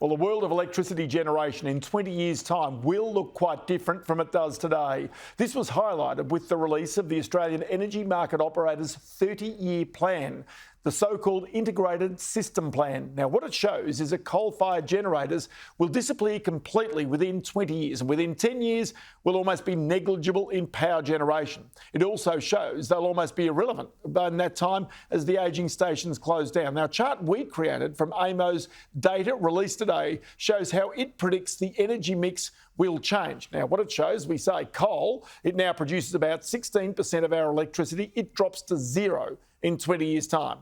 Well, the world of electricity generation in 20 years' time will look quite different from it does today. This was highlighted with the release of the Australian Energy Market Operator's 30-year plan, the so-called Integrated System Plan. Now, what it shows is that coal-fired generators will disappear completely within 20 years, and within 10 years will almost be negligible in power generation. It also shows they'll almost be irrelevant in that time as the ageing stations close down. Now, a chart we created from AEMO's data released today shows how it predicts the energy mix will change. Now, what it shows, we say coal, it now produces about 16% of our electricity. It drops to zero in 20 years' time.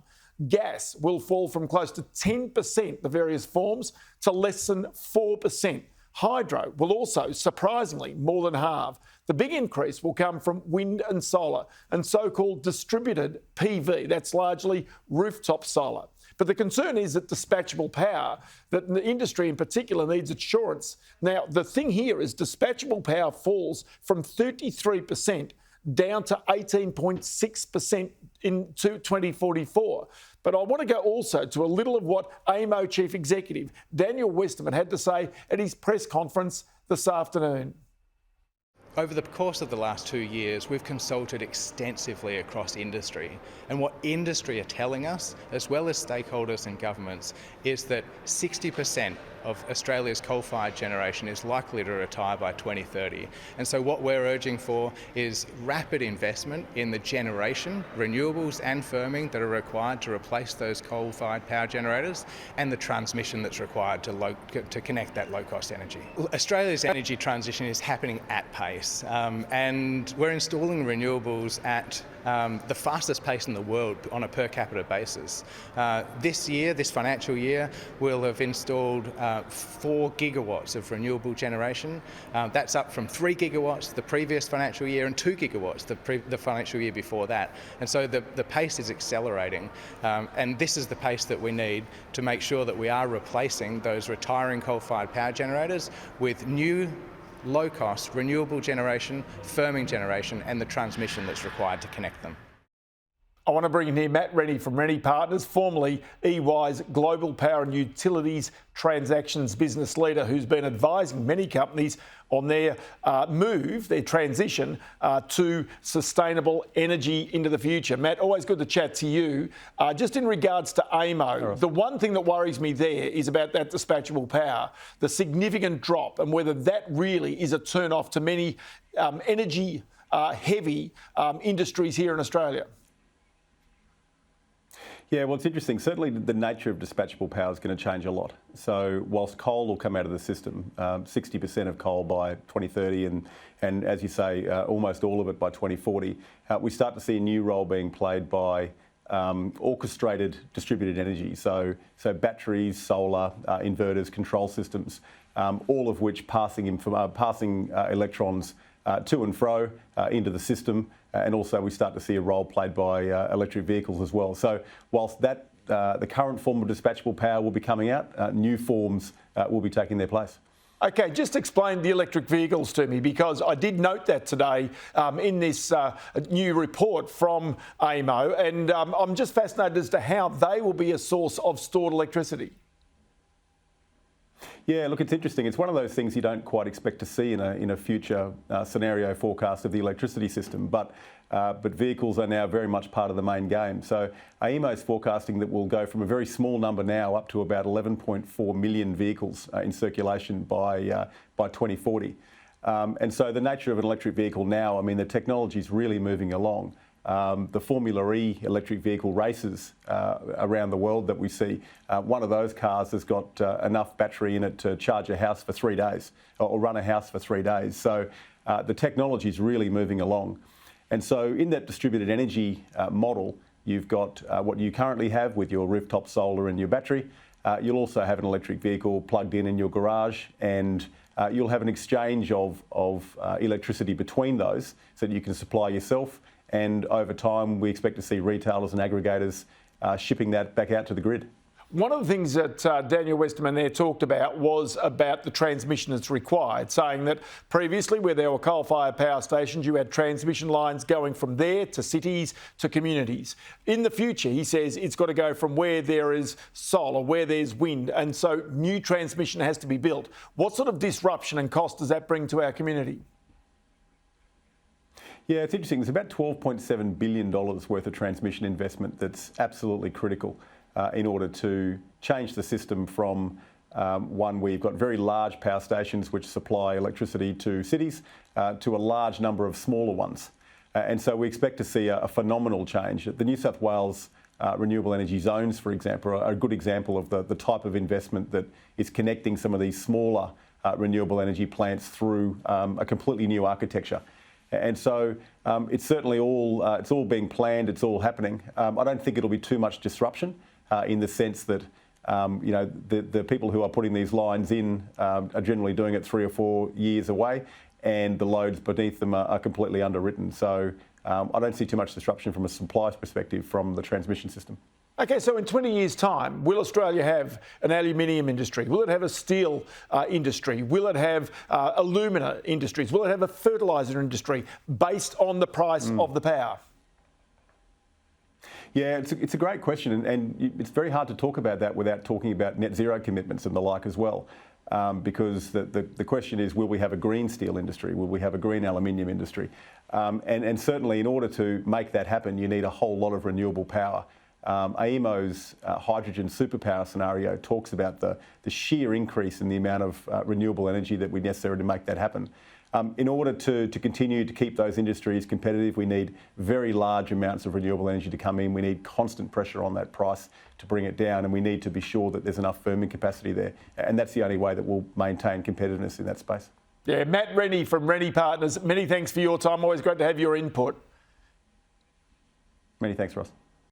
Gas will fall from close to 10%, the various forms, to less than 4%. Hydro will also, surprisingly, more than halve. The big increase will come from wind and solar and so-called distributed PV. That's largely rooftop solar. But the concern is that dispatchable power, that the industry in particular needs assurance. Now, the thing here is dispatchable power falls from 33% down to 18.6% in 2044. But I want to go also to a little of what AEMO Chief Executive Daniel Westerman had to say at his press conference this afternoon. Over the course of the last 2 years, we've consulted extensively across industry. And what industry are telling us, as well as stakeholders and governments, is that 60% of Australia's coal-fired generation is likely to retire by 2030. And so what we're urging for is rapid investment in the generation, renewables and firming that are required to replace those coal-fired power generators, and the transmission that's required to connect that low-cost energy. Australia's energy transition is happening at pace, and we're installing renewables at the fastest pace in the world on a per capita basis. This financial year, we'll have installed 4 gigawatts of renewable generation. That's up from 3 gigawatts the previous financial year and 2 gigawatts the financial year before that. And so the pace is accelerating, and this is the pace that we need to make sure that we are replacing those retiring coal-fired power generators with new low-cost renewable generation, firming generation, and the transmission that's required to connect them. I want to bring in here Matt Rennie from Rennie Partners, formerly EY's Global Power and Utilities Transactions Business Leader, who's been advising many companies on their their transition to sustainable energy into the future. Matt, always good to chat to you. Just in regards to AEMO, the one thing that worries me there is about that dispatchable power, the significant drop, and whether that really is a turn-off to many energy-heavy industries here in Australia. Yeah, well, it's interesting. Certainly the nature of dispatchable power is going to change a lot. So whilst coal will come out of the system, 60% of coal by 2030 and as you say, almost all of it by 2040, we start to see a new role being played by orchestrated distributed energy. So batteries, solar, inverters, control systems, all of which passing electrons to and fro into the system. And also we start to see a role played by electric vehicles as well. So whilst the current form of dispatchable power will be coming out, new forms will be taking their place. Okay, just explain the electric vehicles to me, because I did note that today in this new report from AEMO, and I'm just fascinated as to how they will be a source of stored electricity. Yeah, look, it's interesting. It's one of those things you don't quite expect to see in a future scenario forecast of the electricity system, but vehicles are now very much part of the main game. So AEMO is forecasting that we'll go from a very small number now up to about 11.4 million vehicles in circulation by 2040. And so the nature of an electric vehicle now, I mean, the technology is really moving along. The Formula E electric vehicle races around the world that we see, one of those cars has got enough battery in it to charge a house for 3 days or run a house for 3 days. So the technology is really moving along. And so in that distributed energy model, you've got what you currently have with your rooftop solar and your battery. You'll also have an electric vehicle plugged in your garage, and you'll have an exchange of electricity between those so that you can supply yourself. And over time, we expect to see retailers and aggregators shipping that back out to the grid. One of the things that Daniel Westerman there talked about was about the transmission that's required, saying that previously where there were coal-fired power stations, you had transmission lines going from there to cities to communities. In the future, he says it's got to go from where there is solar, where there's wind, and so new transmission has to be built. What sort of disruption and cost does that bring to our community? Yeah, it's interesting. There's about $12.7 billion worth of transmission investment that's absolutely critical in order to change the system from one where you've got very large power stations which supply electricity to cities to a large number of smaller ones. And so we expect to see a phenomenal change. The New South Wales renewable energy zones, for example, are a good example of the type of investment that is connecting some of these smaller renewable energy plants through a completely new architecture. And so it's certainly it's all being planned, it's all happening. I don't think it'll be too much disruption in the sense that the people who are putting these lines in are generally doing it 3 or 4 years away, and the loads beneath them are completely underwritten. So I don't see too much disruption from a supply perspective from the transmission system. Okay, so in 20 years' time, will Australia have an aluminium industry? Will it have a steel industry? Will it have alumina industries? Will it have a fertiliser industry based on the price of the power? Yeah, it's a great question, and it's very hard to talk about that without talking about net zero commitments and the like as well. Because the question is, will we have a green steel industry? Will we have a green aluminium industry? And certainly in order to make that happen, you need a whole lot of renewable power. AEMO's hydrogen superpower scenario talks about the sheer increase in the amount of renewable energy that we necessary to make that happen. In order to continue to keep those industries competitive, we need very large amounts of renewable energy to come in. We need constant pressure on that price to bring it down, and we need to be sure that there's enough firming capacity there. And that's the only way that we'll maintain competitiveness in that space. Yeah, Matt Rennie from Rennie Partners, many thanks for your time. Always great to have your input. Many thanks, Ross.